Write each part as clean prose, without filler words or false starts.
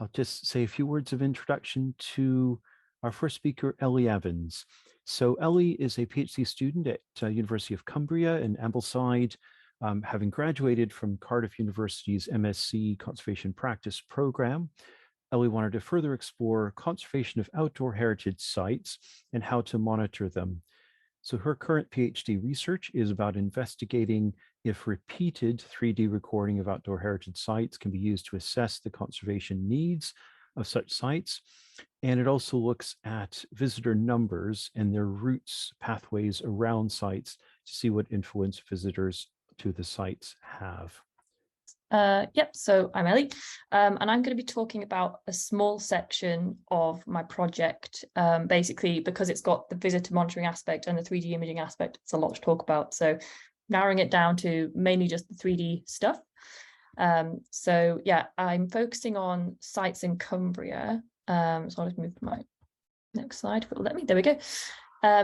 I'll just say a few words of introduction to our first speaker, Ellie Evans. So Ellie is a PhD student at University of Cumbria in Ambleside, having graduated from Cardiff University's MSc Conservation Practice program. Ellie wanted to further explore conservation of outdoor heritage sites and how to monitor them. So her current PhD research is about investigating if repeated 3D recording of outdoor heritage sites can be used to assess the conservation needs of such sites. And it also looks at visitor numbers and their routes, pathways around sites to see what influence visitors to the sites have. Yep, so I'm Ellie, and I'm going to be talking about a small section of my project, basically because it's got the visitor monitoring aspect and the 3D imaging aspect. It's a lot to talk about, so narrowing it down to mainly just the 3D stuff. So yeah, I'm focusing on sites in Cumbria. So I'll just move to my next slide if it'll let me. There we go.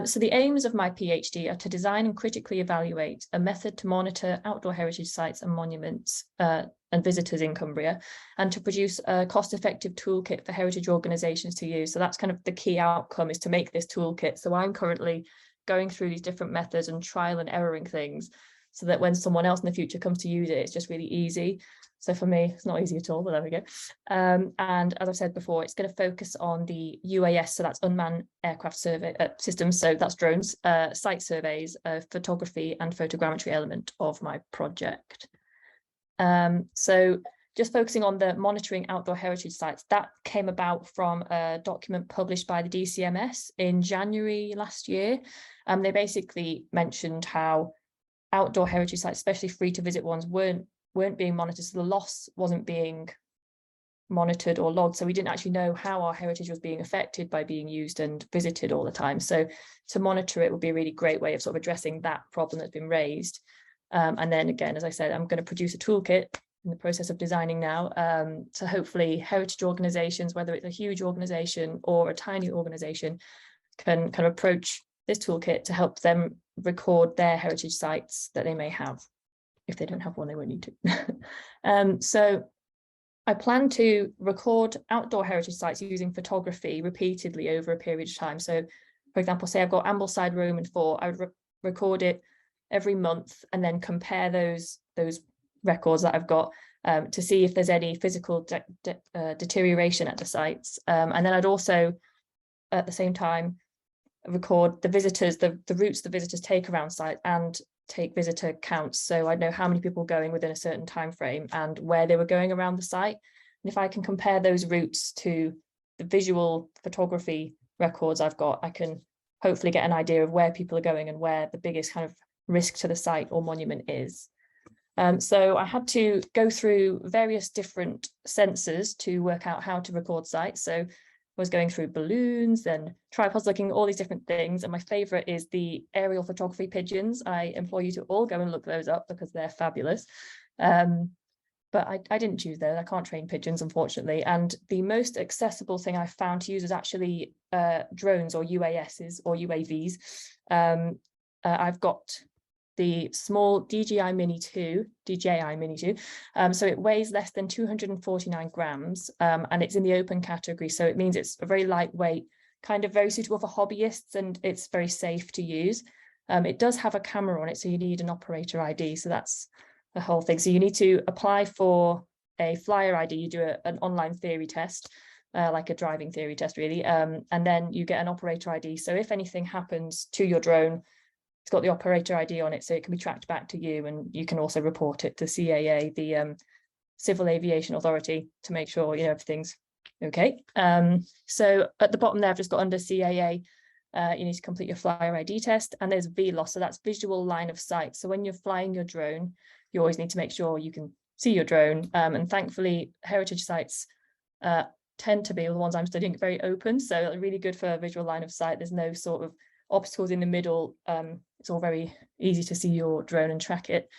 So the aims of my PhD are to design and critically evaluate a method to monitor outdoor heritage sites and monuments and visitors in Cumbria, and to produce a cost-effective toolkit for heritage organisations to use. So that's kind of the key outcome, is to make this toolkit. So I'm currently going through these different methods and trial and erroring things so that when someone else in the future comes to use it, it's just really easy. So for me, it's not easy at all, but there we go. And as I've said before, it's going to focus on the UAS, so that's unmanned aircraft survey systems, so that's drones, site surveys, photography and photogrammetry element of my project. So just focusing on the monitoring outdoor heritage sites, that came about from a document published by the DCMS in January last year. They basically mentioned how outdoor heritage sites, especially free to visit ones, weren't being monitored, so the loss wasn't being monitored or logged, so we didn't actually know how our heritage was being affected by being used and visited all the time. So to monitor it would be a really great way of sort of addressing that problem that's been raised. And then again, as I said, I'm going to produce a toolkit in the process of designing now, to hopefully heritage organizations, whether it's a huge organization or a tiny organization, can kind of approach this toolkit to help them record their heritage sites that they may have. If they don't have one, they won't need to. So I plan to record outdoor heritage sites using photography repeatedly over a period of time. So for example, say I've got Ambleside Roman 4, I would record it every month and then compare those records that I've got to see if there's any physical deterioration at the sites. And then I'd also, at the same time, record the visitors, the routes the visitors take around site, and take visitor counts. So I know how many people going within a certain time frame and where they were going around the site. And if I can compare those routes to the visual photography records I've got, I can hopefully get an idea of where people are going and where the biggest kind of risk to the site or monument is. So I had to go through various different sensors to work out how to record sites. So I was going through balloons and tripods, looking at all these different things. And my favorite is the aerial photography pigeons. I implore you to all go and look those up because they're fabulous. But I didn't choose those. I can't train pigeons, unfortunately. And the most accessible thing I found to use is actually drones or UASs or UAVs. I've got the small DJI Mini 2, so it weighs less than 249 grams, and it's in the open category, so it means it's a very lightweight, kind of very suitable for hobbyists, and it's very safe to use. It does have a camera on it, so you need an operator ID, so that's the whole thing. So you need to apply for a flyer ID, you do an online theory test, like a driving theory test really, and then you get an operator ID, so if anything happens to your drone, it's got the operator ID on it, so it can be tracked back to you, and you can also report it to CAA, the Civil Aviation Authority, to make sure everything's okay. So at the bottom there, I've just got under CAA, you need to complete your flyer ID test, and there's VLOS, so that's visual line of sight. So when you're flying your drone, you always need to make sure you can see your drone, and thankfully heritage sites tend to be, the ones I'm studying, very open, so really good for visual line of sight. There's no sort of obstacles in the middle. It's all very easy to see your drone and track it.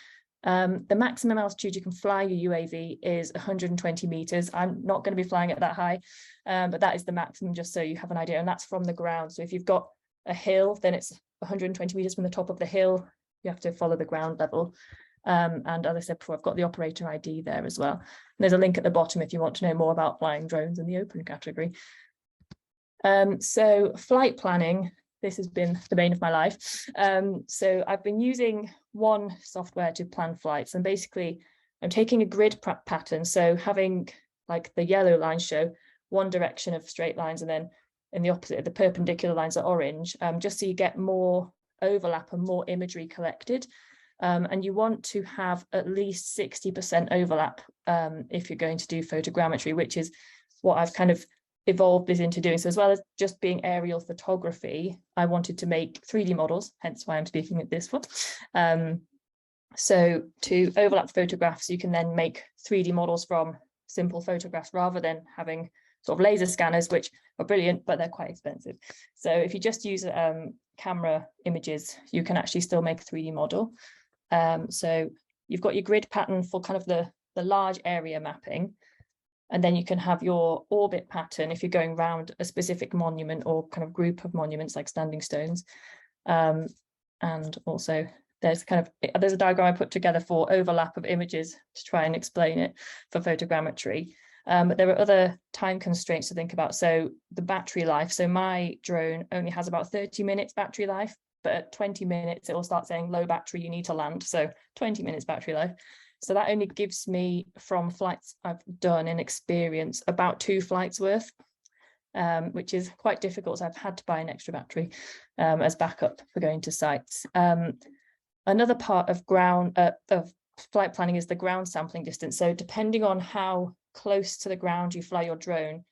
The maximum altitude you can fly your UAV is 120 meters. I'm not going to be flying at that high, but that is the maximum, just so you have an idea, and that's from the ground. So if you've got a hill, then it's 120 meters from the top of the hill. You have to follow the ground level. And as I said before, I've got the operator ID there as well. And there's a link at the bottom if you want to know more about flying drones in the open category. So flight planning, this has been the bane of my life. So I've been using one software to plan flights, and basically I'm taking a grid pattern. So having like the yellow lines show one direction of straight lines, and then in the opposite, the perpendicular lines are orange, just so you get more overlap and more imagery collected. And you want to have at least 60% overlap if you're going to do photogrammetry, which is what I've kind of evolved this into doing. So as well as just being aerial photography, I wanted to make 3D models, hence why I'm speaking at this one. So to overlap photographs, you can then make 3D models from simple photographs rather than having sort of laser scanners, which are brilliant, but they're quite expensive. So if you just use camera images, you can actually still make a 3D model. So you've got your grid pattern for kind of the large area mapping, and then you can have your orbit pattern if you're going around a specific monument or kind of group of monuments like standing stones. And also there's a diagram I put together for overlap of images to try and explain it for photogrammetry. But there are other time constraints to think about. So the battery life. So my drone only has about 30 minutes battery life, but at 20 minutes, it will start saying low battery, you need to land. So 20 minutes battery life. So that only gives me, from flights I've done in experience, about 2 flights worth, which is quite difficult. So I've had to buy an extra battery as backup for going to sites. Another part of flight planning is the ground sampling distance. So depending on how close to the ground you fly your drone,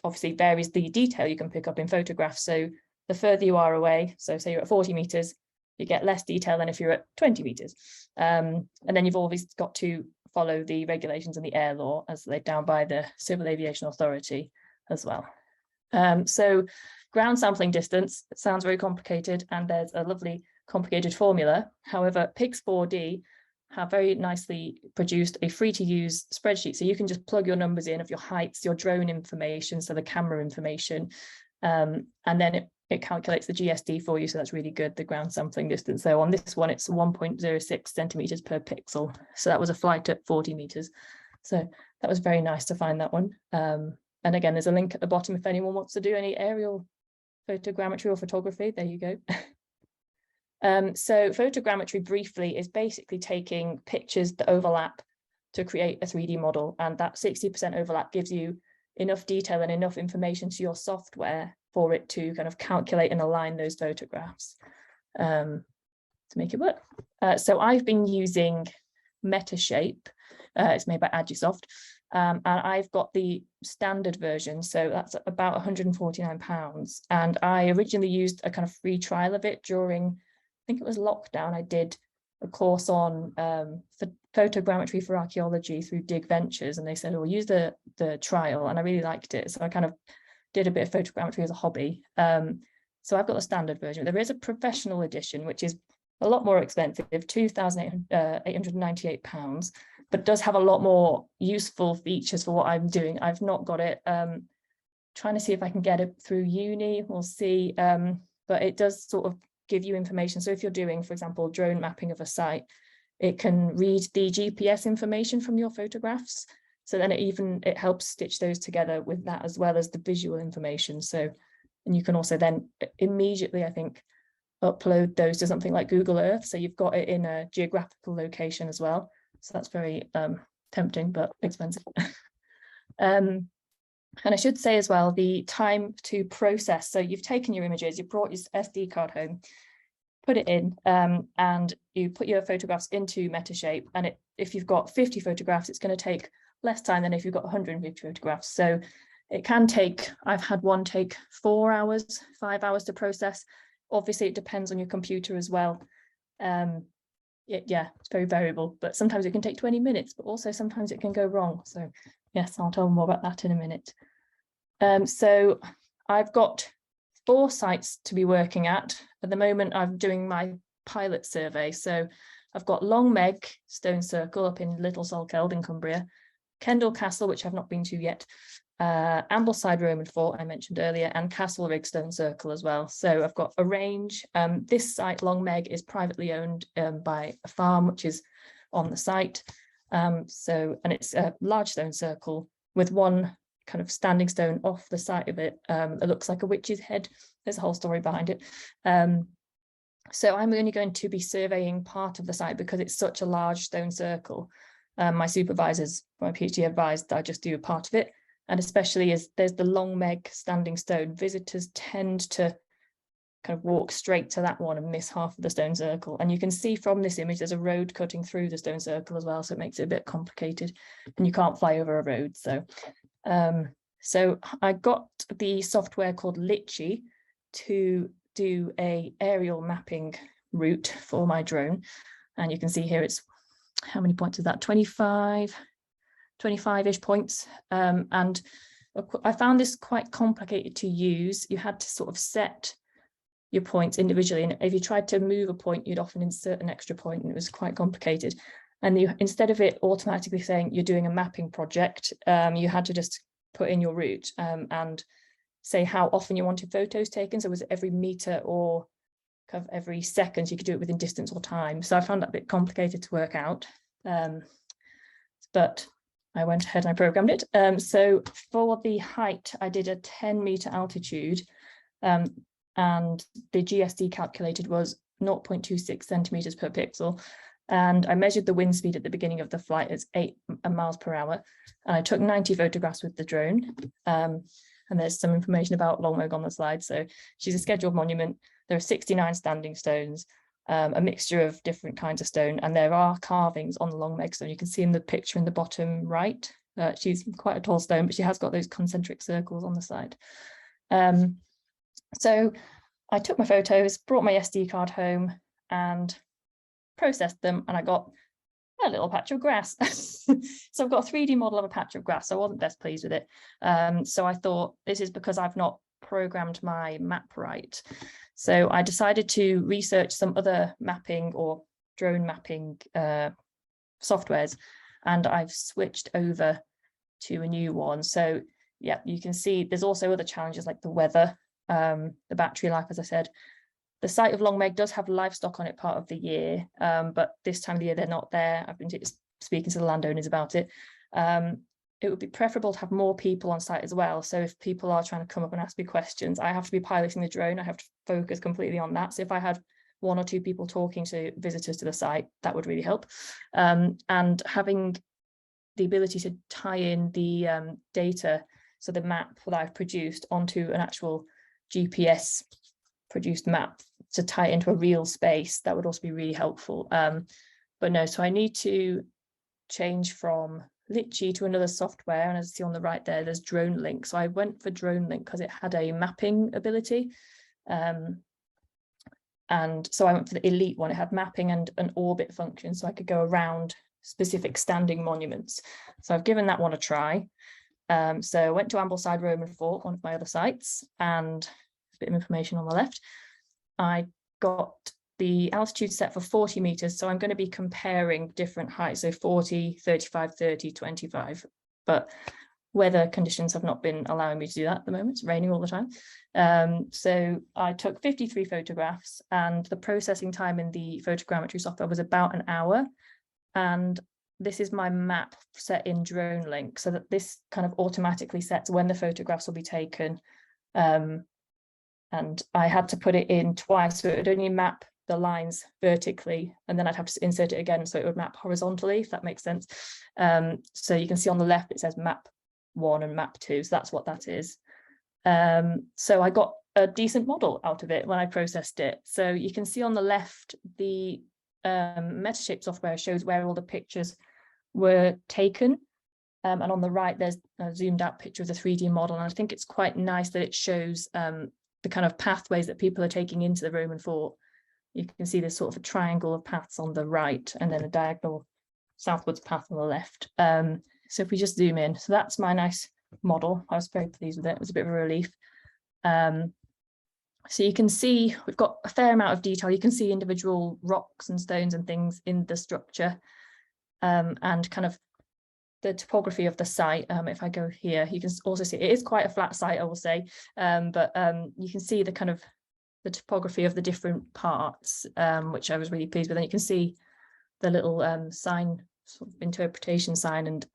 obviously varies the detail you can pick up in photographs. So the further you are away, so say you're at 40 meters, you get less detail than if you're at 20 meters. And then you've always got to follow the regulations and the air law as laid down by the Civil Aviation Authority as well. So ground sampling distance, it sounds very complicated, and there's a lovely complicated formula. However, Pix4D have very nicely produced a free to use spreadsheet. So you can just plug your numbers in of your heights, your drone information, so the camera information, and then it calculates the GSD for you. So that's really good, the ground sampling distance. So on this one, it's 1.06 centimeters per pixel. So that was a flight at 40 meters. So that was very nice to find that one. And again, there's a link at the bottom if anyone wants to do any aerial photogrammetry or photography. There you go. So photogrammetry briefly is basically taking pictures that overlap to create a 3D model, and that 60% overlap gives you enough detail and enough information to your software for it to kind of calculate and align those photographs to make it work. So I've been using Metashape. It's made by Agisoft, and I've got the standard version, so that's about £149. And I originally used a kind of free trial of it during, I think it was lockdown. I did a course on photogrammetry for archaeology through Dig Ventures, and they said, oh, use the trial, and I really liked it. So I kind of did a bit of photogrammetry as a hobby. So I've got the standard version. There is a professional edition, which is a lot more expensive, £2,898, but does have a lot more useful features for what I'm doing. I've not got it. Trying to see if I can get it through uni, we'll see. But it does sort of give you information. So if you're doing, for example, drone mapping of a site, it can read the GPS information from your photographs. So then it helps stitch those together with that, as well as the visual information. So, and you can also then immediately, I think, upload those to something like Google Earth. So you've got it in a geographical location as well. So that's very tempting, but expensive. And I should say as well, the time to process. So you've taken your images, you brought your SD card home, put it in, and you put your photographs into Metashape. And if you've got 50 photographs, it's going to take less time than if you've got 150 photographs. So it can take, I've had one take 4 hours, 5 hours to process. Obviously, it depends on your computer as well. Yeah, it's very variable, but sometimes it can take 20 minutes, but also sometimes it can go wrong. So yes, I'll tell more about that in a minute. So I've got 4 sites to be working at. At the moment, I'm doing my pilot survey. So I've got Long Meg Stone Circle up in Little Salkeld in Cumbria, Kendal Castle, which I've not been to yet, Ambleside Roman Fort I mentioned earlier, and Castlerigg Stone Circle as well. So I've got a range. This site, Long Meg, is privately owned by a farm, which is on the site. And it's a large stone circle with one kind of standing stone off the side of it. It looks like a witch's head. There's a whole story behind it. So I'm only going to be surveying part of the site because it's such a large stone circle. My supervisors, my PhD advised that I just do a part of it. And especially as there's the Long Meg standing stone, visitors tend to kind of walk straight to that one and miss half of the stone circle. And you can see from this image, there's a road cutting through the stone circle as well. So it makes it a bit complicated and you can't fly over a road. So I got the software called Litchi to do a aerial mapping route for my drone. And you can see here it's, how many points is that? 25-ish points. And I found this quite complicated to use. You had to sort of set your points individually. And if you tried to move a point, you'd often insert an extra point, and it was quite complicated. And instead of it automatically saying you're doing a mapping project, you had to just put in your route and say how often you wanted photos taken. So was it every meter or kind of every second? So you could do it within distance or time. So I found that a bit complicated to work out. But I went ahead and I programmed it. So for the height, I did a 10-meter altitude, and the GSD calculated was 0.26 centimeters per pixel. And I measured the wind speed at the beginning of the flight as 8 miles per hour. And I took 90 photographs with the drone. And there's some information about Long Meg on the slide. So she's a scheduled monument. There are 69 standing stones, a mixture of different kinds of stone. And there are carvings on the Long Meg stone. You can see in the picture in the bottom right. She's quite a tall stone, but she has got those concentric circles on the side. So I took my photos, brought my SD card home and processed them, and I got a little patch of grass. So I've got a 3D model of a patch of grass. So I wasn't best pleased with it. So I thought, this is because I've not programmed my map right. So I decided to research some other mapping or drone mapping softwares, and I've switched over to a new one. So yeah, you can see there's also other challenges like the weather, the battery life, as I said. The site of Long Meg does have livestock on it part of the year, but this time of the year they're not there. I've been speaking to the landowners about it. It would be preferable to have more people on site as well. So if people are trying to come up and ask me questions, I have to be piloting the drone. I have to focus completely on that. So if I had 1 or 2 people talking to visitors to the site, that would really help. And having the ability to tie in the data, so the map that I've produced, onto an actual GPS produced map to tie it into a real space, that would also be really helpful. But no, so I need to change from Litchi to another software, and as you see on the right there, there's DroneLink. So I went for DroneLink because it had a mapping ability, and so I went for the elite one. It had mapping and an orbit function, so I could go around specific standing monuments. So I've given that one a try. So I went to Ambleside Roman Fort, one of my other sites, and a bit of information on the left. I got the altitude set for 40 meters. So I'm going to be comparing different heights. So 40, 35, 30, 25. But weather conditions have not been allowing me to do that at the moment. It's raining all the time. So I took 53 photographs, and the processing time in the photogrammetry software was about an hour. And this is my map set in DroneLink, so that this kind of automatically sets when the photographs will be taken. And I had to put it in twice, so it would only map the lines vertically, and then I'd have to insert it again so it would map horizontally, if that makes sense. So you can see on the left it says map 1 and map 2, so that's what that is. So I got a decent model out of it when I processed it. So you can see on the left, the Metashape software shows where all the pictures were taken, and on the right there's a zoomed out picture of the 3D model, and I think it's quite nice that it shows the kind of pathways that people are taking into the Roman fort. You can see there's sort of a triangle of paths on the right, and then a diagonal southwards path on the left. So if we just zoom in, so that's my nice model. I was very pleased with it. It was a bit of a relief. So you can see we've got a fair amount of detail. You can see individual rocks and stones and things in the structure, and kind of the topography of the site. If I go here, you can also see it is quite a flat site, I will say, but you can see the kind of the topography of the different parts, which I was really pleased with. And you can see the little sign, sort of interpretation sign and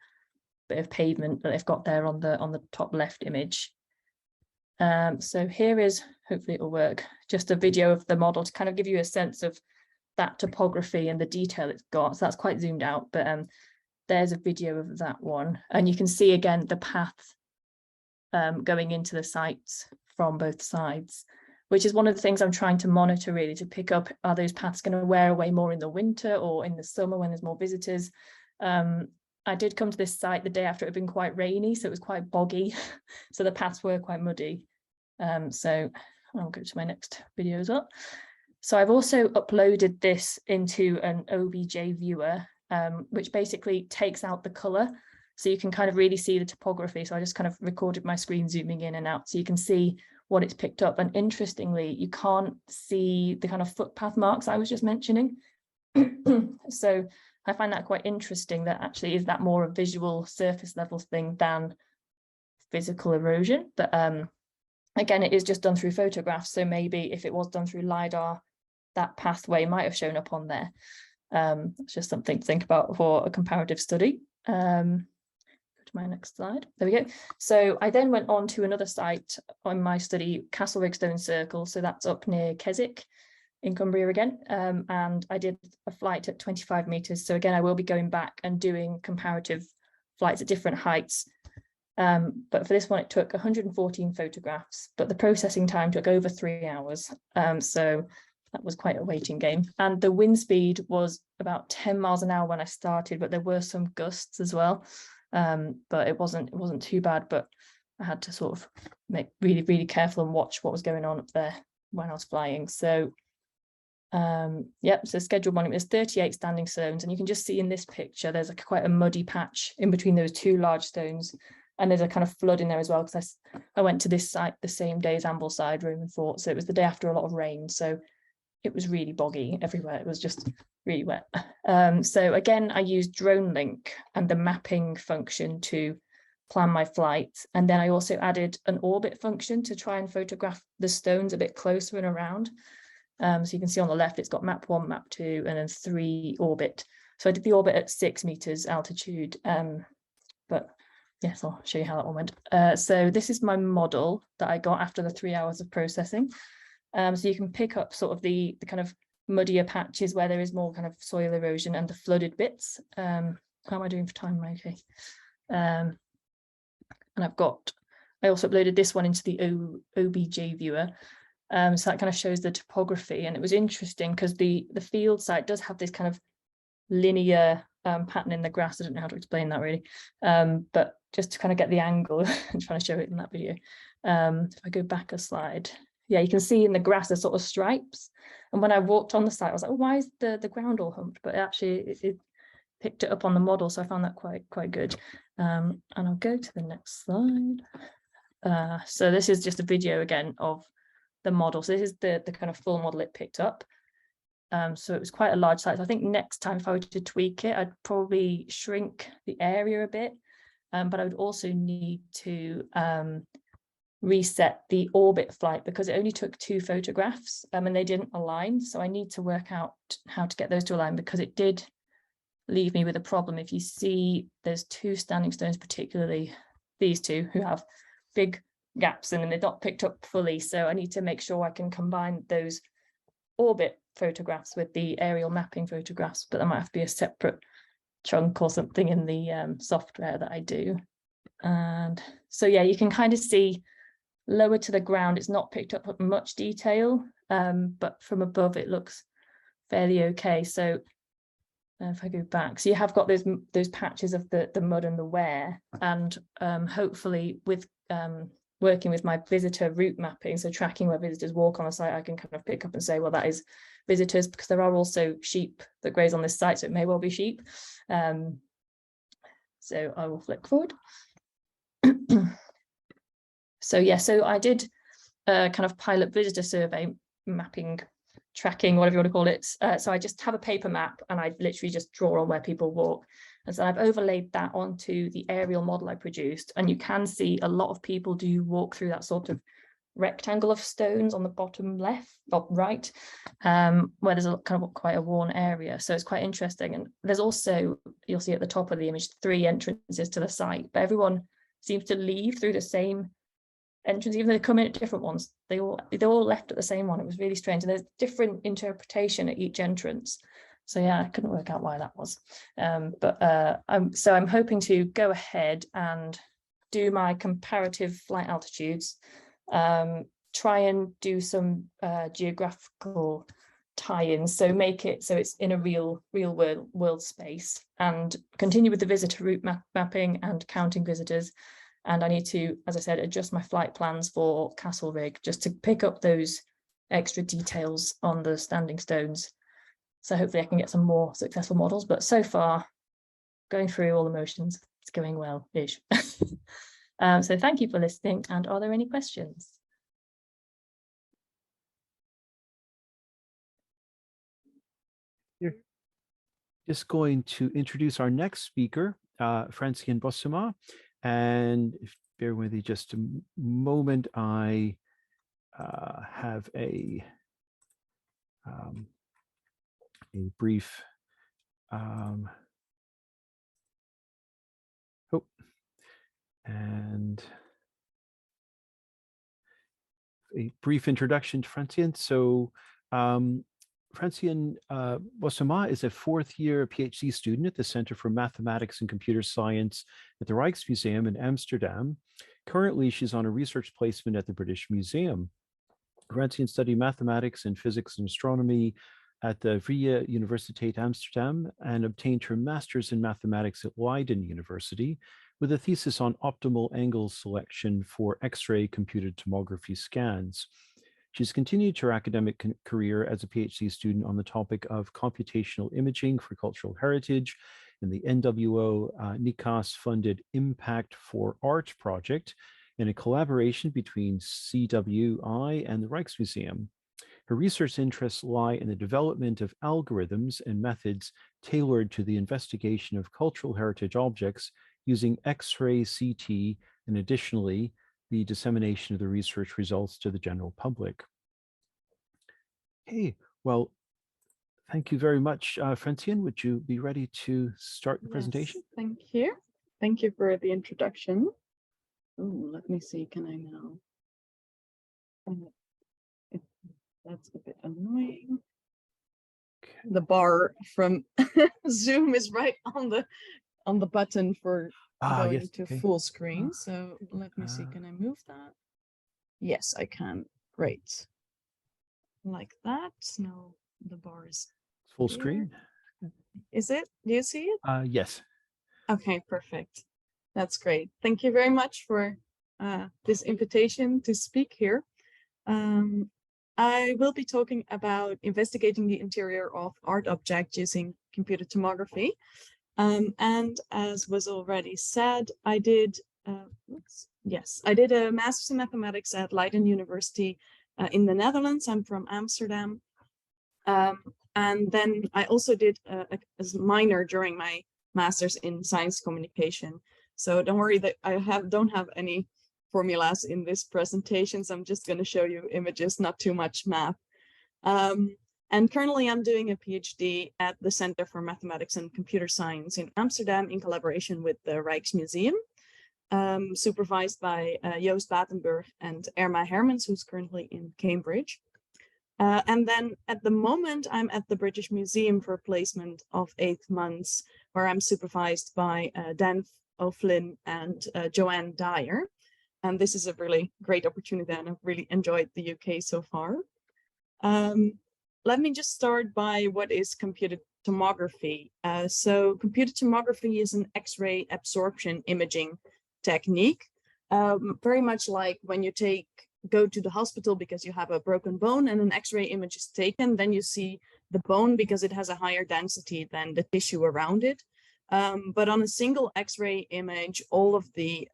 bit of pavement that they've got there on the top left image. So here is, hopefully it'll work, just a video of the model to kind of give you a sense of that topography and the detail it's got. So that's quite zoomed out, but there's a video of that one. And you can see again the path going into the sites from both sides, which is one of the things I'm trying to monitor, really, to pick up, are those paths going to wear away more in the winter or in the summer when there's more visitors? I did come to this site the day after it had been quite rainy, so it was quite boggy. So the paths were quite muddy. So I'll go to my next video as well. So I've also uploaded this into an OBJ viewer, which basically takes out the color. So you can kind of really see the topography. So I just kind of recorded my screen zooming in and out so you can see what it's picked up. And interestingly, you can't see the kind of footpath marks I was just mentioning. So I find that quite interesting, that actually is that more a visual surface level thing than physical erosion. But again, it is just done through photographs. So maybe if it was done through LiDAR, that pathway might have shown up on there. It's just something to think about for a comparative study. Go to my next slide. There we go. So I then went on to another site on my study, Castlerigg Stone Circle. So that's up near Keswick in Cumbria again. And I did a flight at 25 meters. So again, I will be going back and doing comparative flights at different heights. But for this one, it took 114 photographs, but the processing time took over 3 hours. So that was quite a waiting game. And the wind speed was about 10 miles an hour when I started, but there were some gusts as well. But it wasn't too bad, but I had to sort of make really, really careful and watch what was going on up there when I was flying. So so scheduled monument, there's 38 standing stones, and you can just see in this picture, there's quite a muddy patch in between those two large stones. And there's a kind of flood in there as well, because I went to this site the same day as Ambleside Roman fort. So it was the day after a lot of rain. So it was really boggy everywhere. It was just really wet. So again, I used Drone Link and the mapping function to plan my flight. And then I also added an orbit function to try and photograph the stones a bit closer and around. So you can see on the left, it's got map 1, map 2, and then 3 orbit. So I did the orbit at 6 meters altitude. But yes, I'll show you how that one went. So this is my model that I got after the 3 hours of processing. So you can pick up sort of the kind of muddier patches where there is more kind of soil erosion and the flooded bits. How am I doing for time? Okay. And I also uploaded this one into the OBJ viewer. So that kind of shows the topography, and it was interesting because the field site does have this kind of linear pattern in the grass. I don't know how to explain that really, but just to kind of get the angle and trying to show it in that video. If I go back a slide, yeah, you can see in the grass there's sort of stripes, and when I walked on the site I was like, oh, why is the ground all humped? But actually it picked it up on the model, so I found that quite good. And I'll go to the next slide. So this is just a video again of the model. So this is the kind of full model it picked up. So it was quite a large site. So I think next time if I were to tweak it, I'd probably shrink the area a bit, but I would also need to reset the orbit flight because it only took 2 photographs and they didn't align. So I need to work out how to get those to align, because it did leave me with a problem. If you see, there's 2 standing stones, particularly these 2, who have big gaps in them. They're not picked up fully. So I need to make sure I can combine those orbit photographs with the aerial mapping photographs, but that might have to be a separate chunk or something in the software that I do. And so yeah, you can kind of see lower to the ground, it's not picked up much detail, but from above it looks fairly okay. So if I go back, so you have got those patches of the mud and the wear, and hopefully with working with my visitor route mapping, so tracking where visitors walk on the site, I can kind of pick up and say, well, that is visitors, because there are also sheep that graze on this site, so it may well be sheep. So I will flick forward. So yeah, so I did a kind of pilot visitor survey mapping, tracking, whatever you want to call it. So I just have a paper map and I literally just draw on where people walk. And so I've overlaid that onto the aerial model I produced. And you can see a lot of people do walk through that sort of rectangle of stones on the bottom left or right, where there's a kind of quite a worn area. So it's quite interesting. And there's also, you'll see at the top of the image, 3 entrances to the site, but everyone seems to leave through the same entrance, even though they come in at different ones. They're all left at the same one. It was really strange. And there's different interpretation at each entrance. So yeah, I couldn't work out why that was. I'm hoping to go ahead and do my comparative flight altitudes, try and do some geographical tie-ins, so make it so it's in a real world space, and continue with the visitor route mapping and counting visitors. And I need to, as I said, adjust my flight plans for Castlerigg just to pick up those extra details on the standing stones. So hopefully I can get some more successful models, but so far, going through all the motions, it's going well-ish. So thank you for listening, and are there any questions? You're just going to introduce our next speaker, Francien Bossema, and if bear with me just a moment, I have a brief a brief introduction to Francien. So Francien Bossema is a 4th-year PhD student at the Center for Mathematics and Computer Science at the Rijksmuseum in Amsterdam. Currently, she's on a research placement at the British Museum. Francien studied mathematics and physics and astronomy at the Vrije Universiteit Amsterdam and obtained her master's in mathematics at Leiden University with a thesis on optimal angle selection for X-ray computed tomography scans. She's continued her academic career as a PhD student on the topic of computational imaging for cultural heritage in the NWO NICAS-funded Impact for Art project in a collaboration between CWI and the Rijksmuseum. Her research interests lie in the development of algorithms and methods tailored to the investigation of cultural heritage objects using X-ray CT, and additionally, the dissemination of the research results to the general public. Okay, well, thank you very much, Francien. Would you be ready to start the presentation? Thank you. Thank you for the introduction. Oh, let me see, can I now? That's a bit annoying. Okay. The bar from Zoom is right on the button for going to full screen. So let me see, can I move that? Yes, I can. Great. Like that. Now the bar is full screen. Is it? Do you see it? Yes. Okay, perfect. That's great. Thank you very much for this invitation to speak here. I will be talking about investigating the interior of art objects using computed tomography. And as was already said, I did a master's in mathematics at Leiden University in the Netherlands. I'm from Amsterdam. And then I also did a minor during my master's in science communication. So don't worry that I don't have any formulas in this presentation. So I'm just going to show you images, not too much math. And currently I'm doing a PhD at the Center for Mathematics and Computer Science in Amsterdam in collaboration with the Rijksmuseum, supervised by Joost Batenburg and Irma Hermans, who's currently in Cambridge. And then at the moment, I'm at the British Museum for a placement of 8 months, where I'm supervised by Dan O'Flynn and Joanne Dyer. And this is a really great opportunity, and I've really enjoyed the UK so far. Let me just start by what is computed tomography. So computed tomography is an X-ray absorption imaging technique, very much like when you go to the hospital because you have a broken bone and an X-ray image is taken, then you see the bone because it has a higher density than the tissue around it. But on a single X-ray image, all of the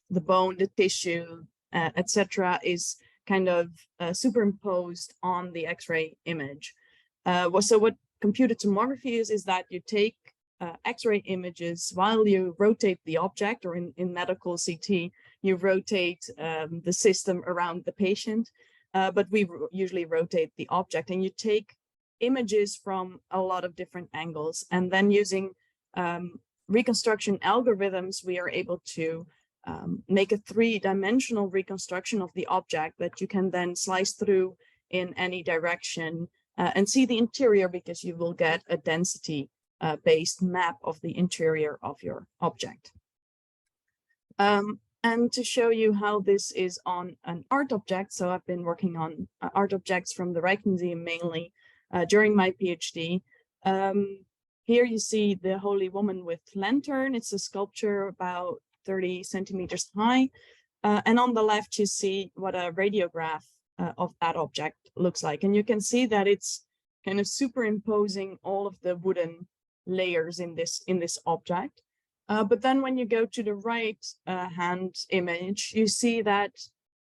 bone, the tissue, etc., is kind of superimposed on the X-ray image. So what computed tomography is that you take X-ray images while you rotate the object, or in medical CT, you rotate the system around the patient, but we usually rotate the object, and you take images from a lot of different angles. And then using reconstruction algorithms, we are able to make a 3-dimensional reconstruction of the object that you can then slice through in any direction and see the interior, because you will get a density based map of the interior of your object. And to show you how this is on an art object, so I've been working on art objects from the Rijksmuseum mainly during my PhD. Here you see the Holy Woman with Lantern. It's a sculpture about 30 centimeters high. And on the left, you see what a radiograph of that object looks like. And you can see that it's kind of superimposing all of the wooden layers in this object. But then when you go to the right hand image, you see that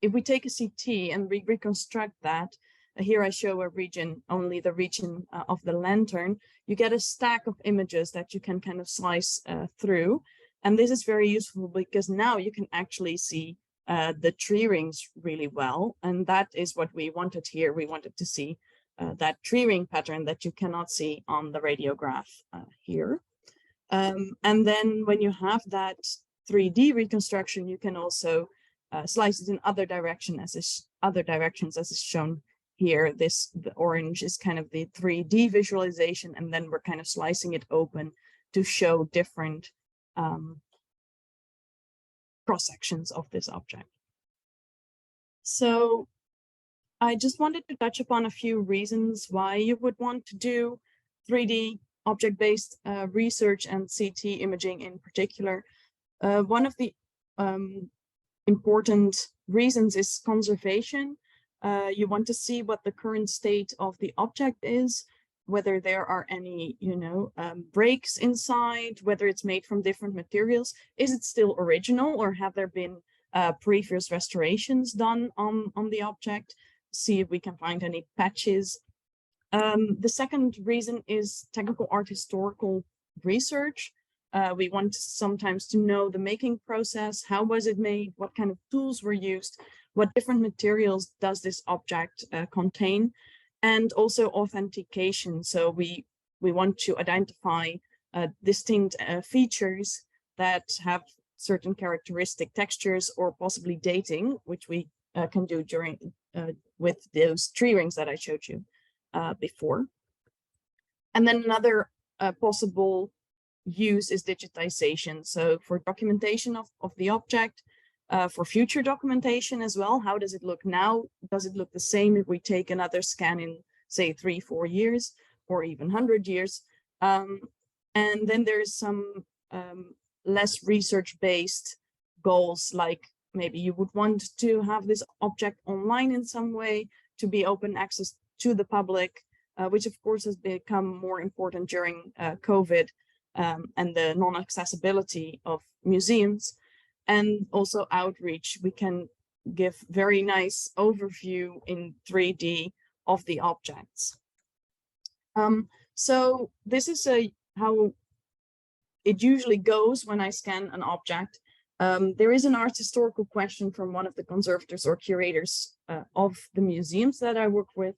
if we take a CT and we reconstruct that, here I show a region, only the region of the lantern, you get a stack of images that you can kind of slice through. And this is very useful because now you can actually see the tree rings really well. And that is what we wanted here. We wanted to see that tree ring pattern that you cannot see on the radiograph here. And then when you have that 3D reconstruction, you can also slice it in other directions as is shown here. The orange is kind of the 3D visualization, and then we're kind of slicing it open to show different cross sections of this object. So I just wanted to touch upon a few reasons why you would want to do 3D object-based research and CT imaging in particular. One of the important reasons is conservation. You want to see what the current state of the object is, whether there are any, breaks inside, whether it's made from different materials. Is it still original, or have there been previous restorations done on the object? See if we can find any patches. The second reason is technical art historical research. We want sometimes to know the making process. How was it made? What kind of tools were used? What different materials does this object contain? And also authentication. So we want to identify distinct features that have certain characteristic textures or possibly dating, which we can do during with those tree rings that I showed you before. And then another possible use is digitization. So for documentation of the object, for future documentation as well. How does it look now? Does it look the same if we take another scan in, say, 3-4 years or even 100 years? And then there's some less research-based goals, like maybe you would want to have this object online in some way to be open access to the public, which of course has become more important during COVID and the non-accessibility of museums. And also outreach. We can give very nice overview in 3D of the objects. So this is how it usually goes when I scan an object. There is an art historical question from one of the conservators or curators of the museums that I work with.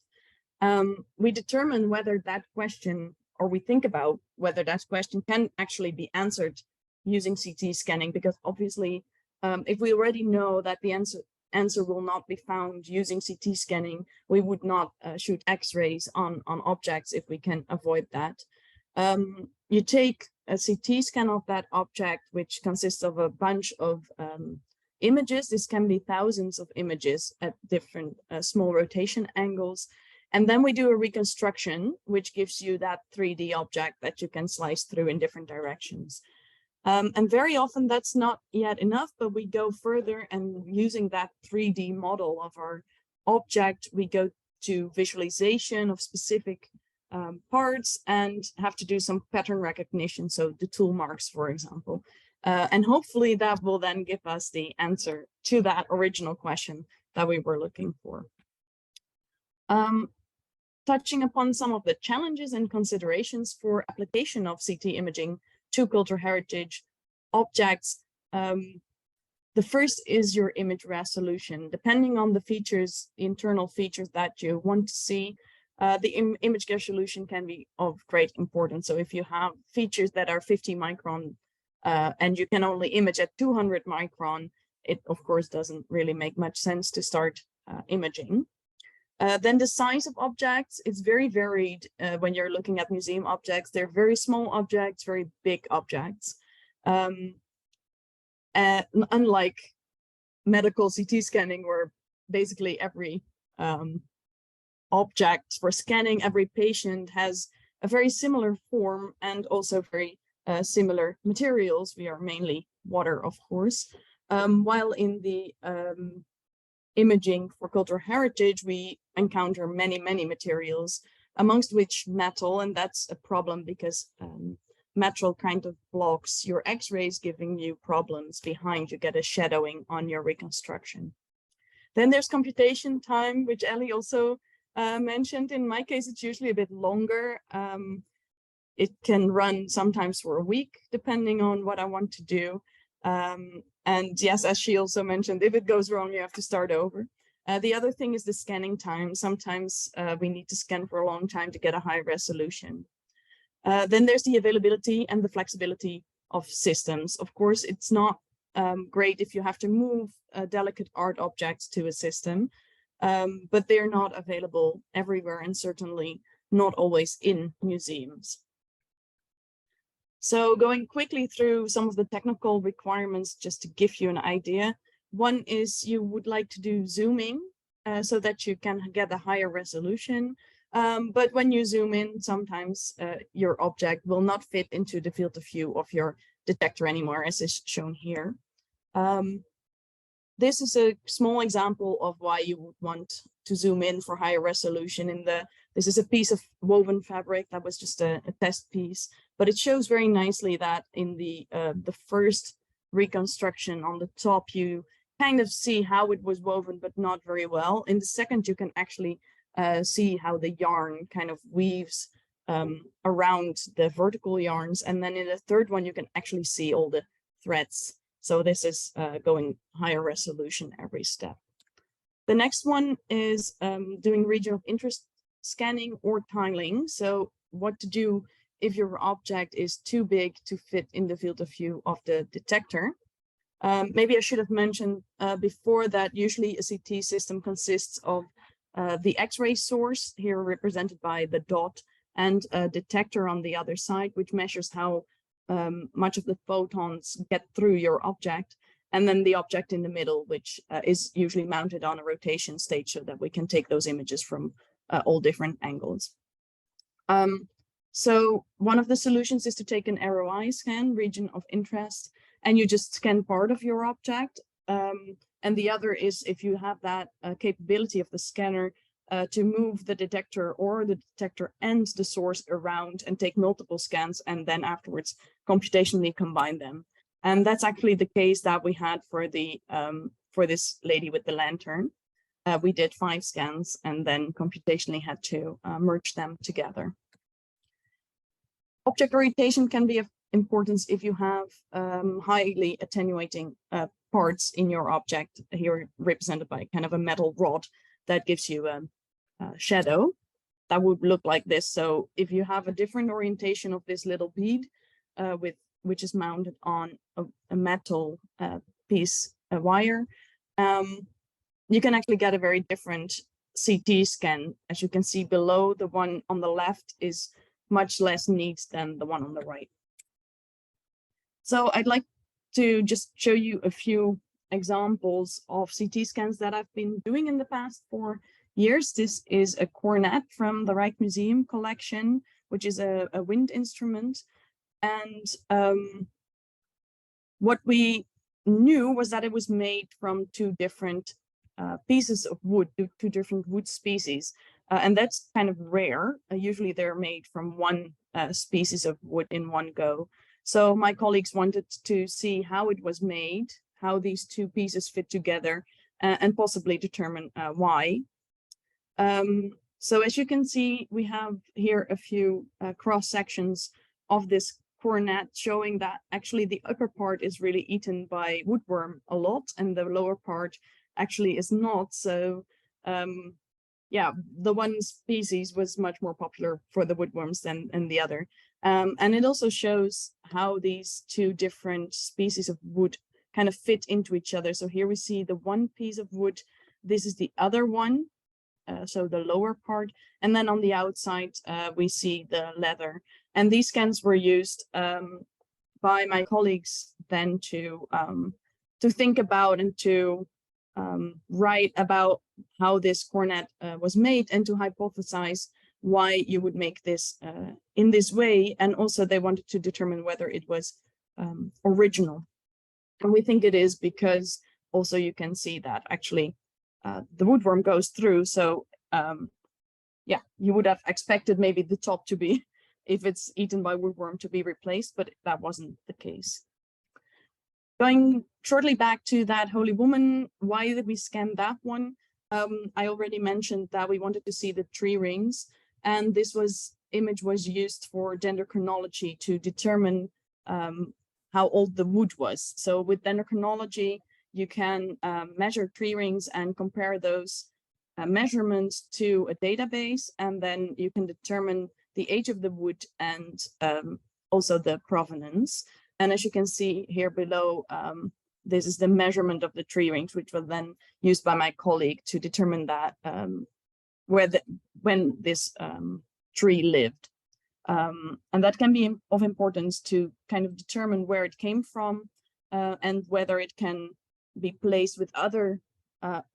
We determine whether that question, or we think about whether that question can actually be answered using CT scanning, because obviously if we already know that the answer will not be found using CT scanning, we would not shoot X-rays on objects if we can avoid that. You take a CT scan of that object, which consists of a bunch of images. This can be thousands of images at different small rotation angles. And then we do a reconstruction, which gives you that 3D object that you can slice through in different directions. And very often that's not yet enough, but we go further, and using that 3D model of our object, we go to visualization of specific parts and have to do some pattern recognition. So the tool marks, for example, and hopefully that will then give us the answer to that original question that we were looking for. Touching upon some of the challenges and considerations for application of CT imaging to cultural heritage objects. The first is your image resolution. Depending on the features, internal features that you want to see, the image resolution can be of great importance. So if you have features that are 50 micron and you can only image at 200 micron, it of course doesn't really make much sense to start imaging. Then the size of objects is very varied when you're looking at museum objects. They're very small objects, very big objects. Unlike medical CT scanning, where basically every object for scanning, every patient has a very similar form and also very similar materials. We are mainly water, of course. While in the imaging for cultural heritage, we encounter many materials, amongst which metal, and that's a problem because metal kind of blocks your X-rays, giving you problems behind. You get a shadowing on your reconstruction. Then there's computation time, which Ellie also mentioned. In my case, it's usually a bit longer. It can run sometimes for a week, depending on what I want to do. And yes, as she also mentioned, if it goes wrong, you have to start over. The other thing is the scanning time. Sometimes we need to scan for a long time to get a high resolution. Then there's the availability and the flexibility of systems. Of course, it's not great if you have to move delicate art objects to a system, but they're not available everywhere and certainly not always in museums. So going quickly through some of the technical requirements, just to give you an idea. One is you would like to do zooming so that you can get a higher resolution. But when you zoom in, sometimes your object will not fit into the field of view of your detector anymore, as is shown here. This is a small example of why you would want to zoom in for higher resolution. This is a piece of woven fabric that was just a test piece, but it shows very nicely that in the first reconstruction on the top, you kind of see how it was woven, but not very well. In the second, you can actually see how the yarn kind of weaves around the vertical yarns. And then in the third one, you can actually see all the threads. So this is going higher resolution every step. The next one is doing region of interest scanning or tiling. So what to do if your object is too big to fit in the field of view of the detector. Maybe I should have mentioned before that usually a CT system consists of the X-ray source, here represented by the dot, and a detector on the other side, which measures how much of the photons get through your object, and then the object in the middle, which is usually mounted on a rotation stage so that we can take those images from all different angles. So one of the solutions is to take an ROI scan, region of interest, and you just scan part of your object. And the other is if you have that capability of the scanner to move the detector or the detector and the source around and take multiple scans and then afterwards computationally combine them. And that's actually the case that we had for this lady with the lantern. We did 5 scans and then computationally had to merge them together. Object orientation can be of importance if you have highly attenuating parts in your object, here represented by kind of a metal rod that gives you a shadow that would look like this. So if you have a different orientation of this little bead which is mounted on a metal piece, a wire, you can actually get a very different CT scan. As you can see below, the one on the left is much less neat than the one on the right. So I'd like to just show you a few examples of CT scans that I've been doing in the past 4 years. This is a cornet from the Rijksmuseum collection, which is a wind instrument. And what we knew was that it was made from 2 different pieces of wood, 2 different wood species. And that's kind of rare. Usually they're made from 1 species of wood in one go. So my colleagues wanted to see how it was made, how these 2 pieces fit together, and possibly determine why. So as you can see, we have here a few cross sections of this cornet showing that actually the upper part is really eaten by woodworm a lot and the lower part actually is not. So yeah, the one species was much more popular for the woodworms than the other. And it also shows how these two different species of wood kind of fit into each other. So here we see the one piece of wood, this is the other one, so the lower part, and then on the outside we see the leather. And these scans were used by my colleagues then to think about and to write about how this cornet was made and to hypothesize why you would make this in this way. And also they wanted to determine whether it was original. And we think it is, because also you can see that actually the woodworm goes through. So yeah, you would have expected maybe the top to be, if it's eaten by woodworm, to be replaced, but that wasn't the case. Going shortly back to that holy woman, why did we scan that one? I already mentioned that we wanted to see the tree rings, and this image was used for dendrochronology to determine how old the wood was. So with dendrochronology, you can measure tree rings and compare those measurements to a database, and then you can determine the age of the wood and also the provenance. And as you can see here below, this is the measurement of the tree rings, which was then used by my colleague to determine that when this tree lived. And that can be of importance to kind of determine where it came from and whether it can be placed with other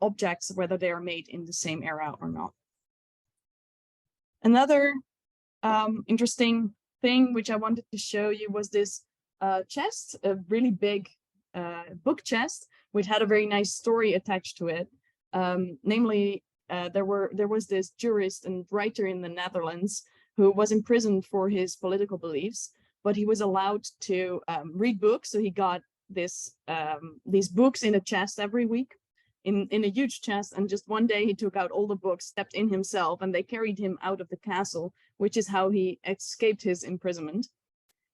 objects, whether they are made in the same era or not. Another interesting thing which I wanted to show you was this chest, a really big book chest, which had a very nice story attached to it. Namely, there was this jurist and writer in the Netherlands who was imprisoned for his political beliefs, but he was allowed to read books. So he got these books in a chest every week, in a huge chest. And just one day he took out all the books, stepped in himself, and they carried him out of the castle, which is how he escaped his imprisonment.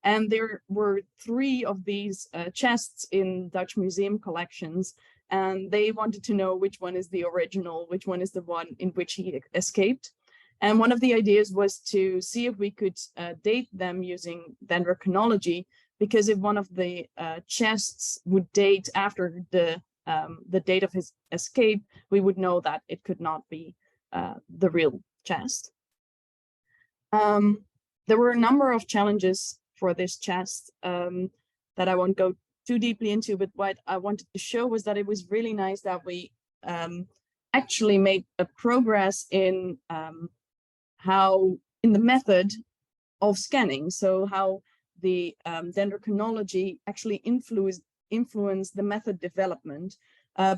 And there were 3 of these chests in Dutch museum collections, and they wanted to know which one is the original, which one is the one in which he escaped. And one of the ideas was to see if we could date them using dendrochronology, because if one of the chests would date after the date of his escape, we would know that it could not be the real chest. There were a number of challenges for this chest that I won't go too deeply into, but what I wanted to show was that it was really nice that we actually made a progress in the method of scanning. So how the dendrochronology actually influenced the method development,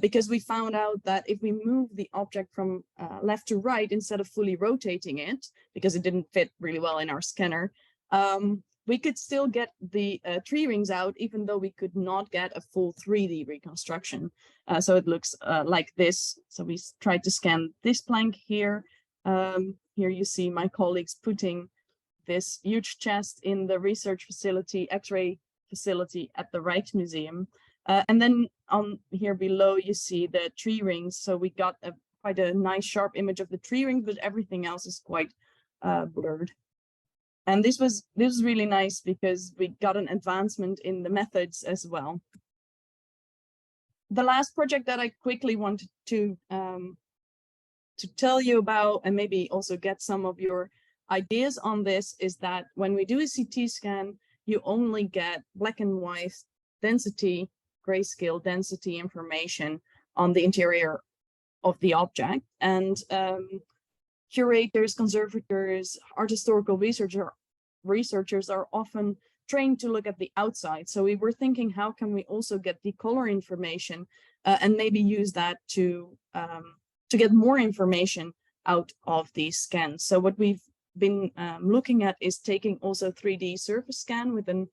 because we found out that if we move the object from left to right instead of fully rotating it, because it didn't fit really well in our scanner, we could still get the tree rings out, even though we could not get a full 3D reconstruction. So it looks like this. So we tried to scan this plank here. Here you see my colleagues putting this huge chest in the research facility, X-ray facility at the Rijksmuseum. And then on here below, you see the tree rings. So we got quite a nice sharp image of the tree rings, but everything else is quite blurred. And this was really nice because we got an advancement in the methods as well. The last project that I quickly wanted to tell you about, and maybe also get some of your ideas on this, is that when we do a CT scan, you only get black and white density, grayscale density information on the interior of the object. And curators, conservators, art historical researchers are often trained to look at the outside. So we were thinking, how can we also get the color information and maybe use that to get more information out of these scans. So what we've been looking at is taking also 3D surface scan with an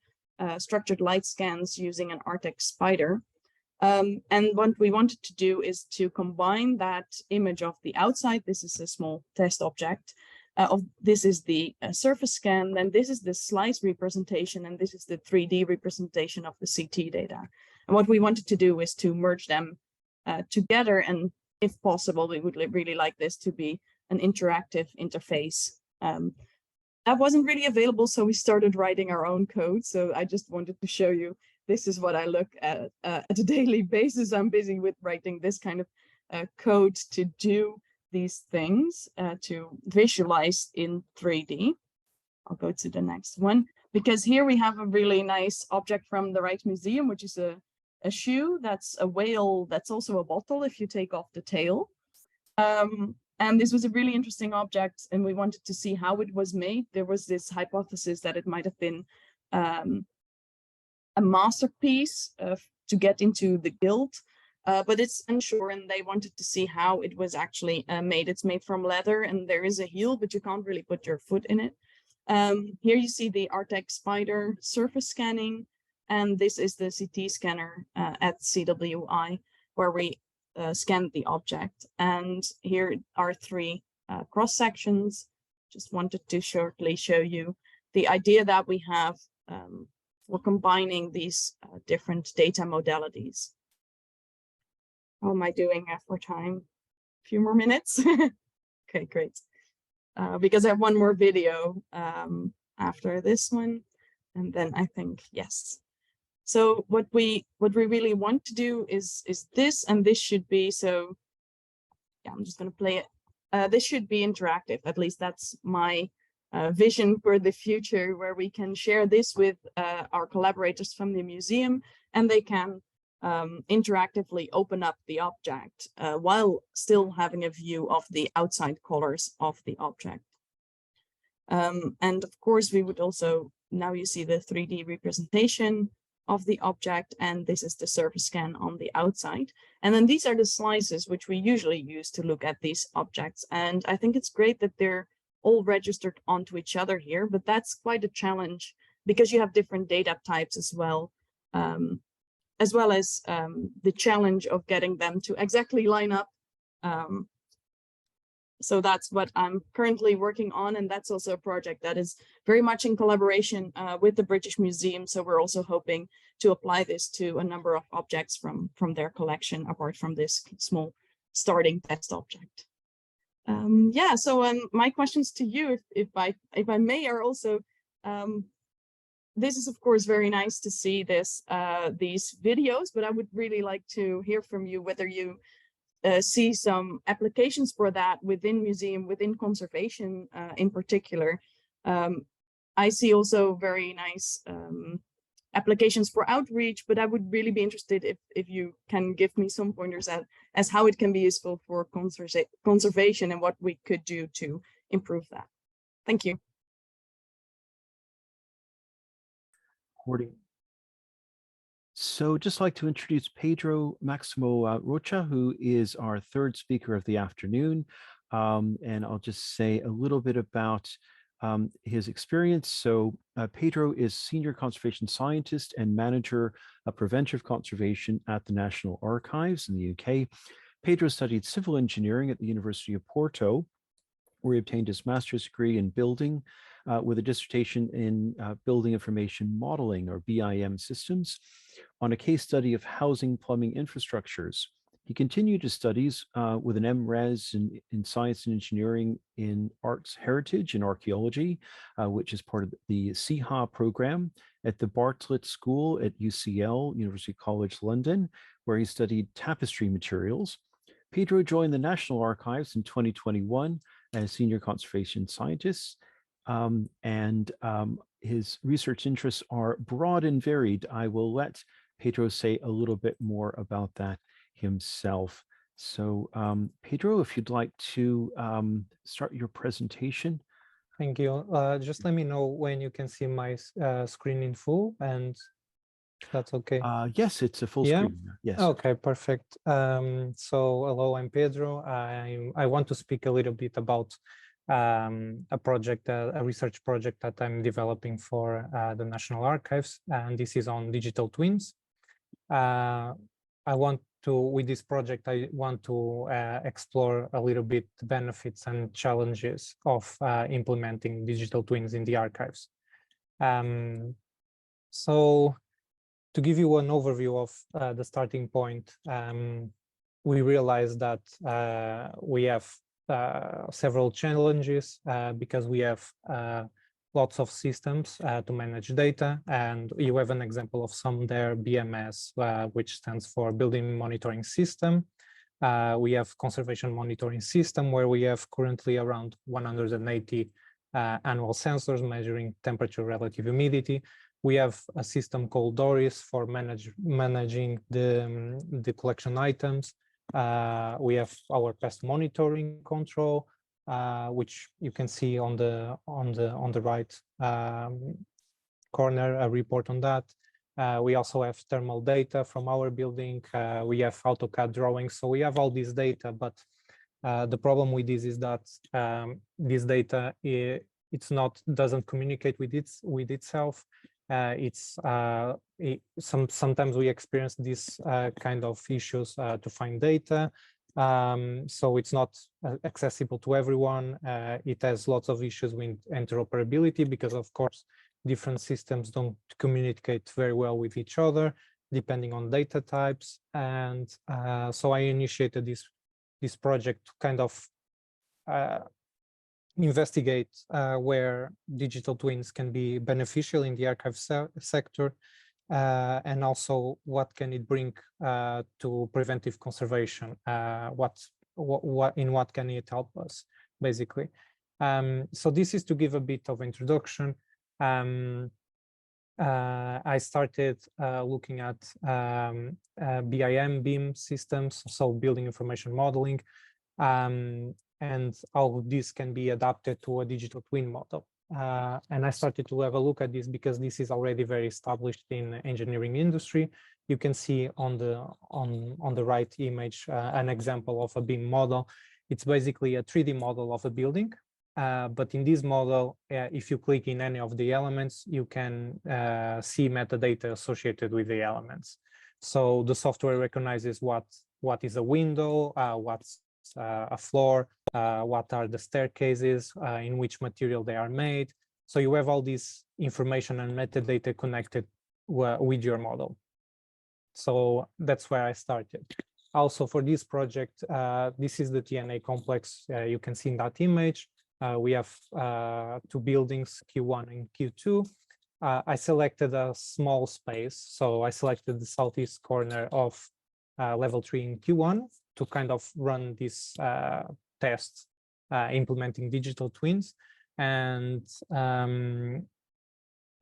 structured light scans using an Artex spider. And what we wanted to do is to combine that image of the outside, this is a small test object, this is the surface scan, then this is the slice representation, and this is the 3D representation of the CT data. And what we wanted to do is to merge them together, and if possible, we would really like this to be an interactive interface. That wasn't really available, so we started writing our own code. So I just wanted to show you, this is what I look at a daily basis. I'm busy with writing this kind of code to do these things, to visualize in 3D. I'll go to the next one, because here we have a really nice object from the Rijksmuseum, which is a shoe. That's a whale. That's also a bottle if you take off the tail. And this was a really interesting object, and we wanted to see how it was made. There was this hypothesis that it might have been a masterpiece to get into the guild, but it's unsure, and they wanted to see how it was actually made. It's made from leather, and there is a heel, but you can't really put your foot in it. Here you see the Artec Spider surface scanning, and this is the CT scanner at CWI, where we scanned the object. And here are 3 cross sections. Just wanted to shortly show you the idea that we have for combining these different data modalities. How am I doing for time? A few more minutes? Okay, great. Because I have one more video after this one, and then I think, yes. So what we really want to do is this, and this should be, so yeah, I'm just going to play it. This should be interactive. At least that's my vision for the future, where we can share this with our collaborators from the museum, and they can interactively open up the object while still having a view of the outside colors of the object. And of course, we would also, now you see the 3D representation of the object, and this is the surface scan on the outside. And then these are the slices which we usually use to look at these objects. And I think it's great that they're all registered onto each other here, but that's quite a challenge because you have different data types as well as the challenge of getting them to exactly line up. So that's what I'm currently working on, and that's also a project that is very much in collaboration with the British Museum. So we're also hoping to apply this to a number of objects from their collection, apart from this small starting test object. Yeah, so my questions to you, if I may, are also, this is of course very nice to see this these videos, but I would really like to hear from you whether you see some applications for that within museum, within conservation in particular. I see also very nice applications for outreach, but I would really be interested if you can give me some pointers as how it can be useful for conservation and what we could do to improve that. Thank you. So just like to introduce Pedro Maximo Rocha, who is our third speaker of the afternoon. And I'll just say a little bit about his experience. So Pedro is Senior Conservation Scientist and Manager of Preventive Conservation at the National Archives in the UK. Pedro studied civil engineering at the University of Porto, where he obtained his master's degree in building with a dissertation in building information modeling, or BIM systems, on a case study of housing plumbing infrastructures. He continued his studies with an MRes in science and engineering in arts heritage and archaeology, which is part of the CIHA program at the Bartlett School at UCL, University College London, where he studied tapestry materials. Pedro joined the National Archives in 2021 as Senior Conservation Scientist, and his research interests are broad and varied. I will let Pedro say a little bit more about that himself. So Pedro, if you'd like to start your presentation. Thank you. Just let me know when you can see my screen in full, and that's okay. Yes, it's a full screen. Yes. Okay, perfect. So hello, I'm Pedro. I want to speak a little bit about a project, a research project that I'm developing for the National Archives, and this is on digital twins. I want with this project, I want to explore a little bit the benefits and challenges of implementing digital twins in the archives. So to give you an overview of the starting point, we realized that we have several challenges because we have lots of systems to manage data, and you have an example of some there, BMS, which stands for Building Monitoring System. We have Conservation Monitoring System, where we have currently around 180 annual sensors measuring temperature, relative humidity. We have a system called DORIS for managing the collection items. We have our pest monitoring control, which you can see on the right corner, a report on that. We also have thermal data from our building. We have AutoCAD drawings, so we have all this data. But the problem with this is that this data doesn't communicate with itself. Sometimes we experience this kind of issues to find data. So it's not accessible to everyone. It has lots of issues with interoperability because, of course, different systems don't communicate very well with each other, depending on data types. And so I initiated this project to kind of investigate where digital twins can be beneficial in the archive sector, and also what can it bring to preventive conservation. In what can it help us, basically. So this is to give a bit of introduction. I started looking at BIM systems, so building information modeling, and how this can be adapted to a digital twin model. And I started to have a look at this because this is already very established in the engineering industry. You can see on the right image an example of a BIM model. It's basically a 3D model of a building. But in this model, if you click in any of the elements, you can see metadata associated with the elements. So the software recognizes what is a window, what's a floor, what are the staircases, in which material they are made. So you have all this information and metadata connected with your model. So that's where I started. Also for this project, this is the TNA complex you can see in that image. We have two buildings, Q1 and Q2. I selected a small space. So I selected the southeast corner of level 3 in Q1 to kind of run this test implementing digital twins. And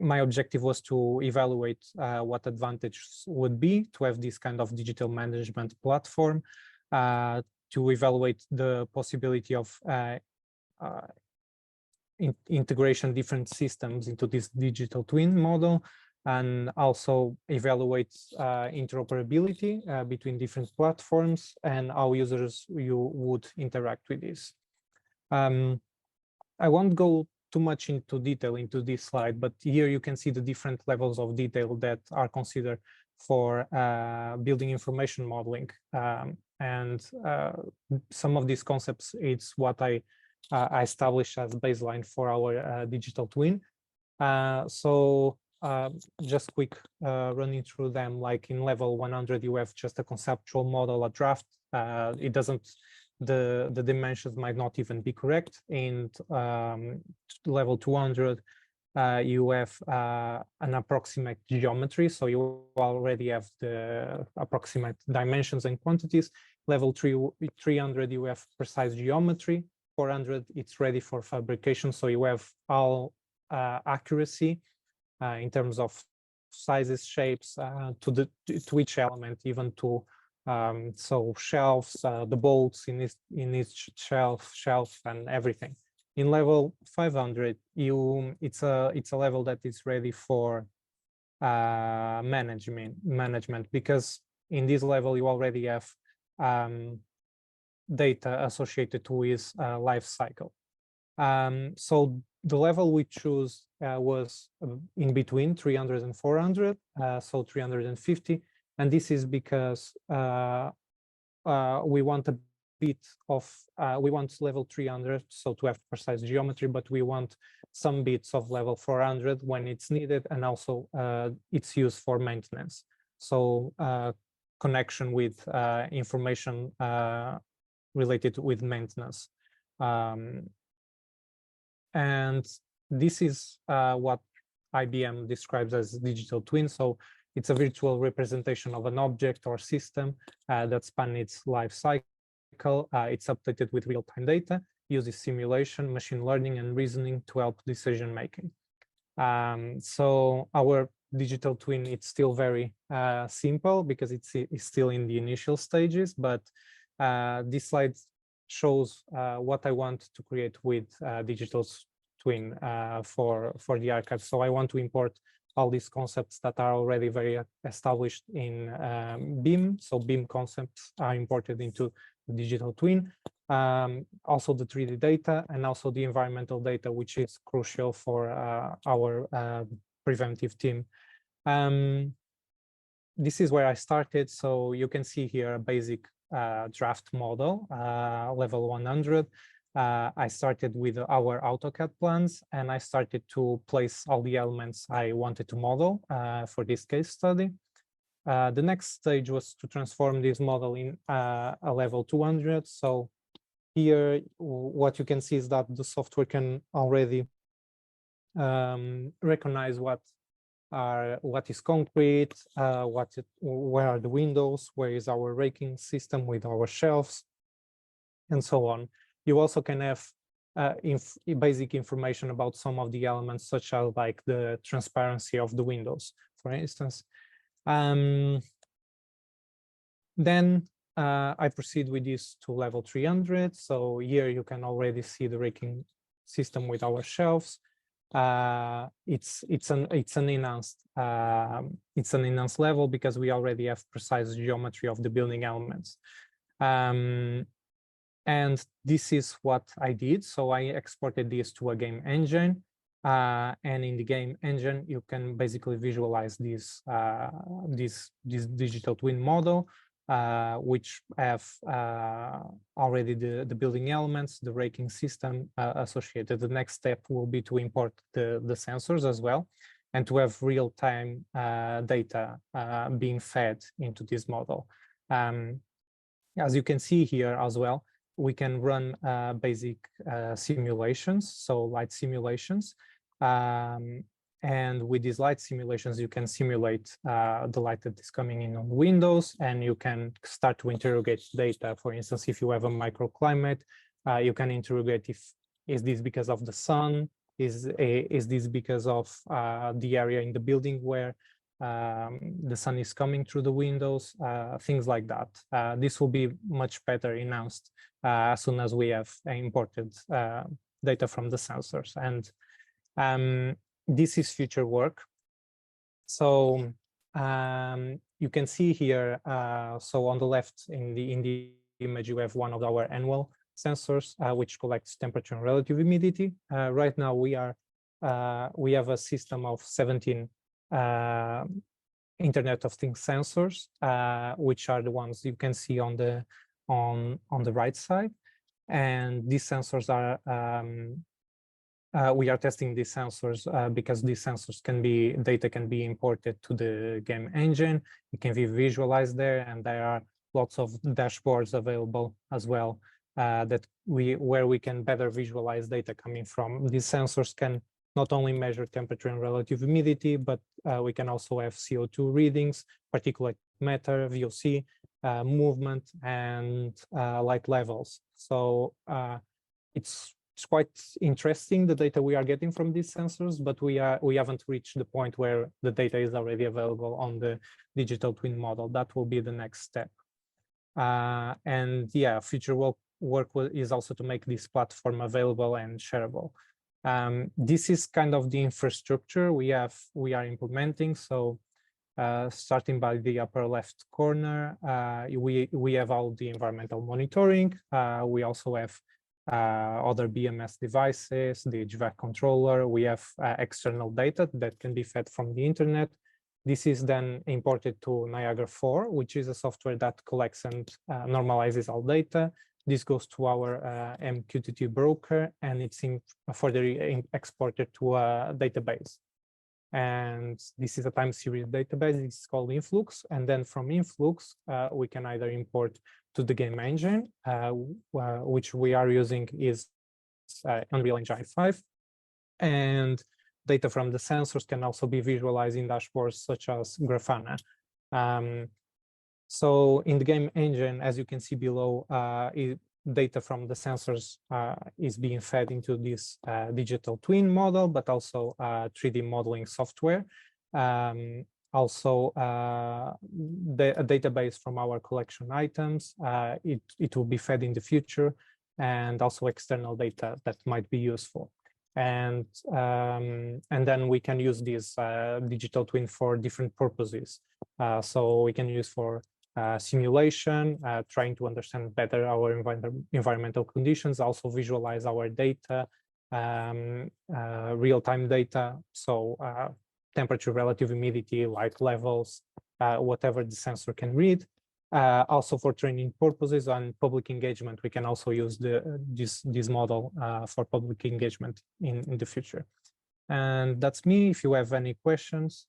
my objective was to evaluate what advantages would be to have this kind of digital management platform, to evaluate the possibility of integration different systems into this digital twin model, and also evaluate interoperability between different platforms and how users would interact with this. I won't go too much into detail into this slide, but here you can see the different levels of detail that are considered for building information modeling. And some of these concepts, it's what I established as baseline for our digital twin. So just quick running through them, like in level 100, you have just a conceptual model, a draft. It doesn't, the dimensions might not even be correct. In level 200, you have an approximate geometry, so you already have the approximate dimensions and quantities. Level 300, you have precise geometry. 400, it's ready for fabrication, so you have all accuracy in terms of sizes, shapes, to each element, even to so shelves, the bolts in each shelf and everything. In level 500, it's a level that is ready for management, because in this level you already have data associated to his life cycle. So the level we choose was in between 300 and 400, so 350. And this is because we want a bit of, we want level 300, so to have precise geometry, but we want some bits of level 400 when it's needed, and also it's used for maintenance. So connection with information related with maintenance. And this is what IBM describes as digital twin. So it's a virtual representation of an object or system that spans its life cycle. It's updated with real-time data, uses simulation, machine learning, and reasoning to help decision making. So our digital twin, it's still very simple because it's still in the initial stages, but this slide shows what I want to create with digital twin for the archive. So I want to import all these concepts that are already very established in BIM. So BIM concepts are imported into the digital twin. Also the 3D data, and also the environmental data, which is crucial for our preventive team. This is where I started. So you can see here a basic draft model, level 100. I started with our AutoCAD plans, and I started to place all the elements I wanted to model for this case study. The next stage was to transform this model in a level 200. So here, what you can see is that the software can already recognize what is concrete, where are the windows, where is our raking system with our shelves, and so on. You also can have basic information about some of the elements, such as like the transparency of the windows, for instance. Then I proceed with this to level 300. So here you can already see the raking system with our shelves. It's an enhanced level because we already have precise geometry of the building elements. And this is what I did. So I exported this to a game engine. And in the game engine, you can basically visualize this digital twin model, which have already the building elements, the raking system associated. The next step will be to import the sensors as well, and to have real-time data being fed into this model. As you can see here as well, we can run basic simulations, so light simulations. And with these light simulations, you can simulate the light that is coming in on windows, and you can start to interrogate data. For instance, if you have a microclimate, you can interrogate is this because of the sun? Is this because of the area in the building where the sun is coming through the windows? Things like that. This will be much better announced as soon as we have imported data from the sensors. And this is future work. So you can see here, so on the left in the image, you have one of our annual sensors, which collects temperature and relative humidity. Right now we have a system of 17 Internet of Things sensors, which are the ones you can see on the right side. And these sensors are we are testing these sensors because these sensors data can be imported to the game engine. It can be visualized there, and there are lots of dashboards available as well where we can better visualize data coming from. These sensors can not only measure temperature and relative humidity, but we can also have CO2 readings, particulate matter, VOC, movement, and light levels. So it's quite interesting, the data we are getting from these sensors, but we haven't reached the point where the data is already available on the digital twin model. That will be the next step. And yeah, future work is also to make this platform available and shareable. This is kind of the infrastructure we are implementing. So starting by the upper left corner, we have all the environmental monitoring. We also have other BMS devices, the HVAC controller. We have external data that can be fed from the internet. This is then imported to Niagara 4, which is a software that collects and normalizes all data. This goes to our MQTT broker, and it's further exported to a database. And this is a time series database. It's called Influx. And then from Influx, we can either import to the game engine, which we are using is Unreal Engine 5. And data from the sensors can also be visualized in dashboards such as Grafana. So in the game engine, as you can see below, data from the sensors is being fed into this digital twin model, but also 3D modeling software. Also, a database from our collection items, it will be fed in the future, and also external data that might be useful. And then we can use this digital twin for different purposes. So we can use for simulation, trying to understand better our environmental conditions, also visualize our data, real-time data, so temperature, relative humidity, light levels, whatever the sensor can read. Also for training purposes and public engagement, we can also use this model for public engagement in the future. And that's me. If you have any questions.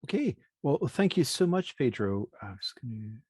Okay, well, thank you so much, Pedro. I'm just going to